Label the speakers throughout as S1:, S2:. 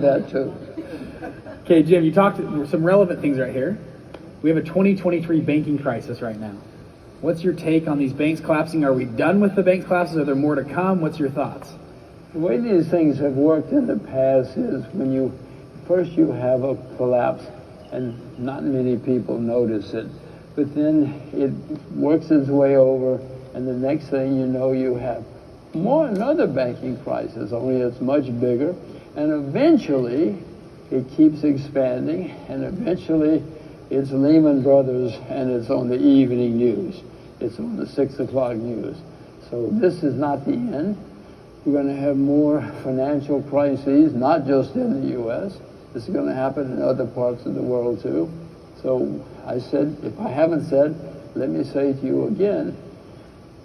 S1: that too.
S2: Okay, Jim, you talked some relevant things right here. We have a 2023 banking crisis right now. What's your take on these banks collapsing? Are we done with the banks collapses? Are there more to come? What's your thoughts?
S1: The way these things have worked in the past is when you have a collapse and not many people notice it, but then it works its way over, and the next thing you know, you have another banking crisis, only it's much bigger, and eventually it keeps expanding, and eventually it's Lehman Brothers, and it's on the evening news. It's on the 6 o'clock news. So this is not the end. We're going to have more financial crises, not just in the U.S. This is going to happen in other parts of the world too. So I said, if I haven't said, let me say to you again,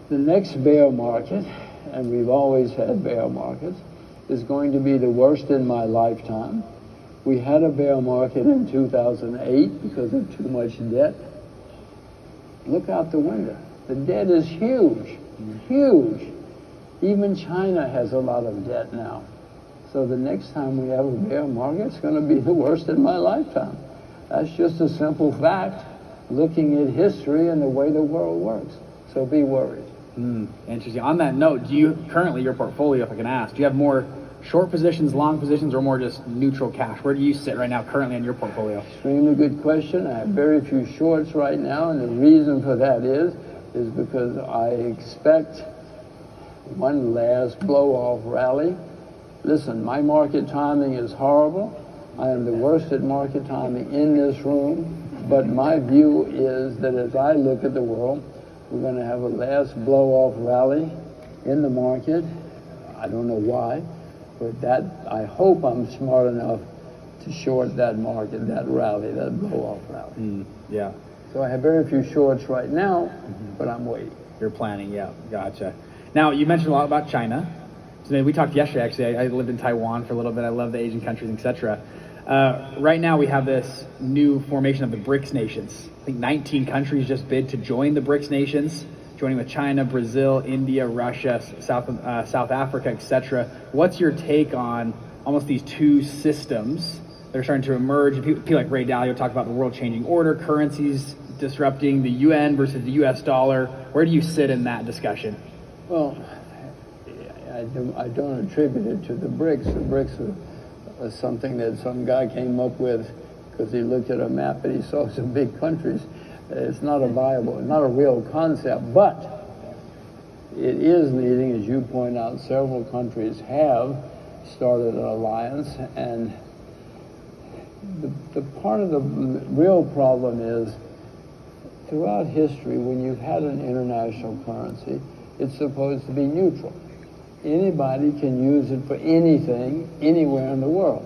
S1: the next bear market, and we've always had bear markets, is going to be the worst in my lifetime. We had a bear market in 2008 because of too much debt. Look out the window. The debt is huge, huge. Even China has a lot of debt now. So the next time we have a bear market, it's going to be the worst in my lifetime. That's just a simple fact, looking at history and the way the world works. So be worried.
S2: Interesting. On that note, do you currently, your portfolio, if I can ask, do you have more short positions, long positions, or more just neutral cash? Where do you sit right now currently in your portfolio?
S1: Extremely good question. I have very few shorts right now, and the reason for that is because I expect one last blow-off rally. Listen, my market timing is horrible. I am the worst at market timing in this room, but my view is that as I look at the world, we're going to have a last blow-off rally in the market. I don't know why, but that I hope I'm smart enough to short that market, that rally, that blow-off rally.
S2: Yeah.
S1: So I have very few shorts right now, but I'm waiting.
S2: You're planning, yeah, gotcha. Now, you mentioned a lot about China. So we talked yesterday, actually. I lived in Taiwan for a little bit. I love the Asian countries, etc. Right now, we have this new formation of the BRICS nations. I think 19 countries just bid to join the BRICS nations, joining with China, Brazil, India, Russia, South Africa, etc. What's your take on almost these two systems that are starting to emerge? People like Ray Dalio talk about the world-changing order, currencies disrupting the UN versus the US dollar. Where do you sit in that discussion?
S1: Well, I don't attribute it to the BRICS. The BRICS was something that some guy came up with because he looked at a map and he saw some big countries. It's not a viable, not a real concept, but it is leading, as you point out, several countries have started an alliance, and the part of the real problem is throughout history, when you've had an international currency, it's supposed to be neutral. Anybody can use it for anything, anywhere in the world.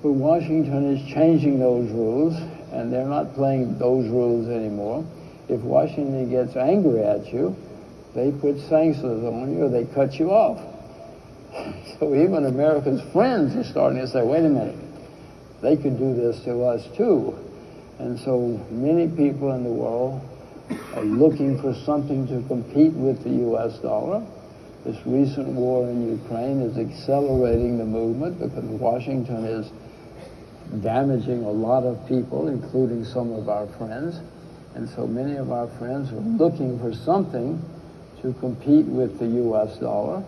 S1: But Washington is changing those rules, and they're not playing those rules anymore. If Washington gets angry at you, they put sanctions on you or they cut you off. So even America's friends are starting to say, wait a minute, they could do this to us too. And so many people in the world are looking for something to compete with the US dollar. This recent war in Ukraine is accelerating the movement because Washington is damaging a lot of people, including some of our friends. And so many of our friends are looking for something to compete with the US dollar.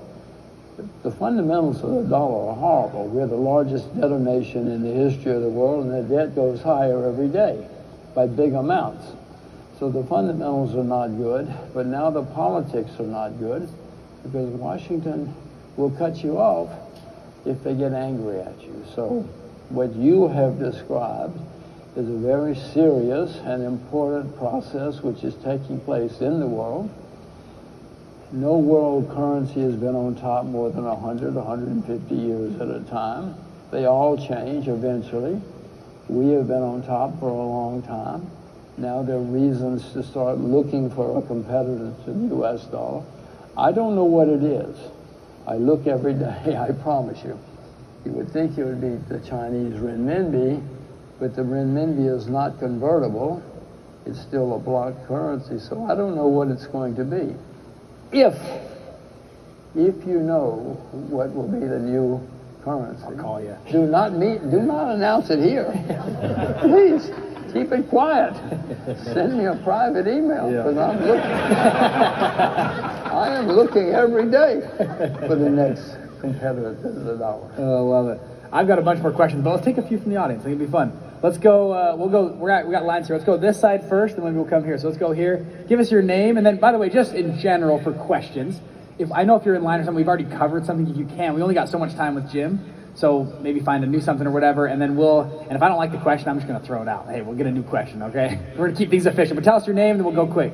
S1: The fundamentals of the dollar are horrible. We're the largest debtor nation in the history of the world, and the debt goes higher every day by big amounts. So the fundamentals are not good, but now the politics are not good because Washington will cut you off if they get angry at you. So what you have described is a very serious and important process which is taking place in the world. No world currency has been on top more than 100, 150 years at a time. They all change eventually. We have been on top for a long time. Now there are reasons to start looking for a competitor to the US dollar. I don't know what it is. I look every day, I promise you. You would think it would be the Chinese renminbi, but the renminbi is not convertible. It's still a block currency, so I don't know what it's going to be. If you know what will be the new currency.
S2: I'll call you.
S1: Do not announce it here. Please, keep it quiet. Send me a private email, because I'm looking. I am looking every day for the next competitor to the dollar.
S2: Oh, I love it. I've got a bunch more questions, but let's take a few from the audience. It'll be fun. Let's go. We got lines here. Let's go this side first, and then we'll come here. So let's go here. Give us your name, and then, by the way, just in general for questions. If you're in line or something, we've already covered something. If you can, we only got so much time with Jim, so maybe find a new something or whatever, and then and if I don't like the question, I'm just going to throw it out. Hey, we'll get a new question, okay? We're going to keep things efficient. But tell us your name, and then we'll go quick.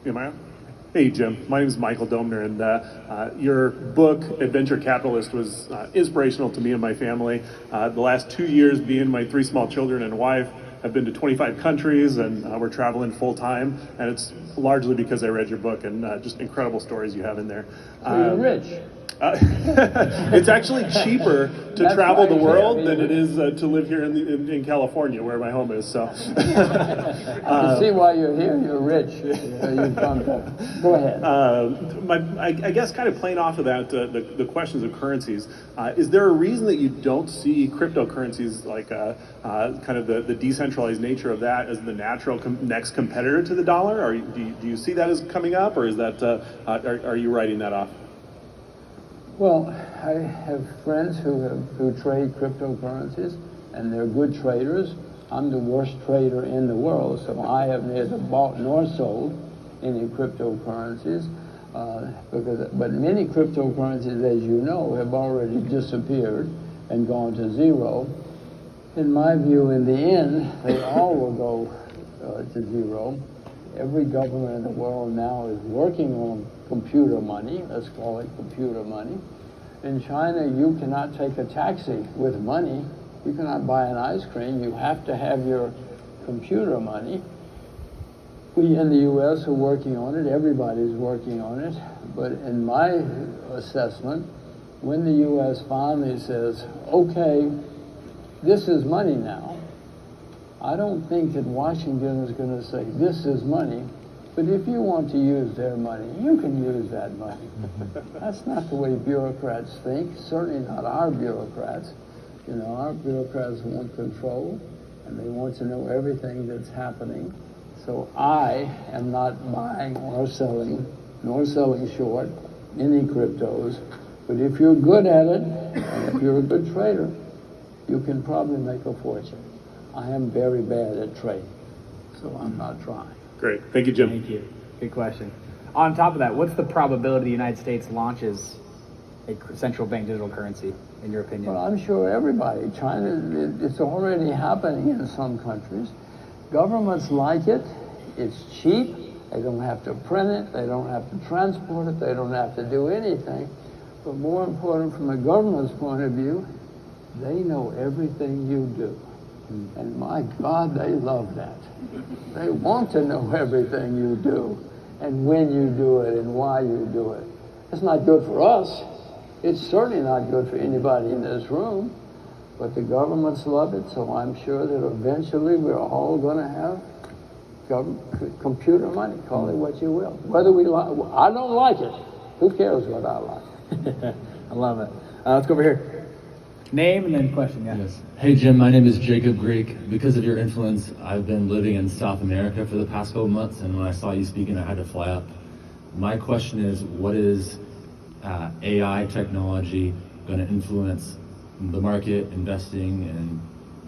S3: Am I on? Hey, Jim. My name is Michael Domner, and your book, Adventure Capitalist, was inspirational to me and my family. The last 2 years, being my 3 small children and wife, I've been to 25 countries, and we're traveling full time, and it's largely because I read your book and just incredible stories you have in there.
S1: So you're rich.
S3: It's actually cheaper to
S1: That's
S3: travel
S1: why
S3: the
S1: you
S3: world
S1: can't
S3: than
S1: be
S3: it is to live here in California, where my home is. So,
S1: I see why you're here. You're rich. You've come to. Go ahead.
S3: I guess kind of playing off of that, the questions of currencies, is there a reason that you don't see cryptocurrencies like kind of the decentralized nature of that as the natural next competitor to the dollar? Or do you see that as coming up, or is that are you writing that off?
S1: Well, I have friends who trade cryptocurrencies, and they're good traders. I'm the worst trader in the world, so I have neither bought nor sold any cryptocurrencies. But many cryptocurrencies, as you know, have already disappeared and gone to zero. In my view, in the end, they all will go to zero. Every government in the world now is working on computer money. Let's call it computer money. In China, you cannot take a taxi with money. You cannot buy an ice cream. You have to have your computer money. We in the U.S. are working on it. Everybody's working on it. But in my assessment, when the U.S. finally says, okay, this is money now, I don't think that Washington is going to say, this is money, but if you want to use their money, you can use that money. That's not the way bureaucrats think, certainly not our bureaucrats. You know, our bureaucrats want control, and they want to know everything that's happening. So I am not buying or selling, nor selling short any cryptos, but if you're good at it, and if you're a good trader, you can probably make a fortune. I am very bad at trading, so I'm not trying.
S3: Great. Thank you, Jim.
S2: Thank you. Good question. On top of that, what's the probability the United States launches a central bank digital currency, in your opinion?
S1: Well, I'm sure everybody. China, it's already happening in some countries. Governments like it. It's cheap. They don't have to print it. They don't have to transport it. They don't have to do anything. But more important, from the government's point of view, they know everything you do. And my God, they love that. They want to know everything you do, and when you do it, and why you do it. It's not good for us. It's certainly not good for anybody in this room, but the governments love it, so I'm sure that eventually we're all going to have computer money. Call it what you will. Whether we like, I don't like it. Who cares what I like?
S2: I love it. Let's go over here. Name and then question, yeah.
S4: Yes. Hey Jim, my name is Jacob Greek. Because of your influence, I've been living in South America for the past couple months, and when I saw you speaking, I had to fly up. My question is, what is AI technology going to influence the market, investing in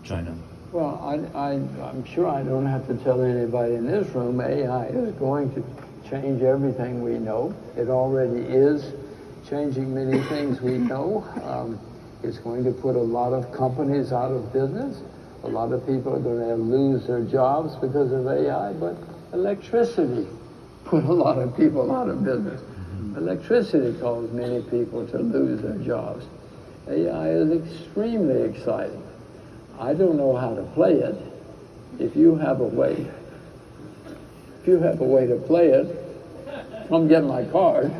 S4: China?
S1: Well, I'm sure I don't have to tell anybody in this room, AI is going to change everything we know. It already is changing many things we know. It's going to put a lot of companies out of business. A lot of people are going to lose their jobs because of AI, but electricity put a lot of people out of business. Electricity caused many people to lose their jobs. AI is extremely exciting. I don't know how to play it. If you have a way to play it, come get my card.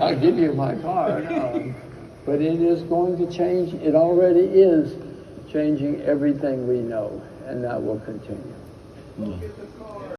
S1: I'll give you my card. But it is going to change. It already is changing everything we know, and that will continue.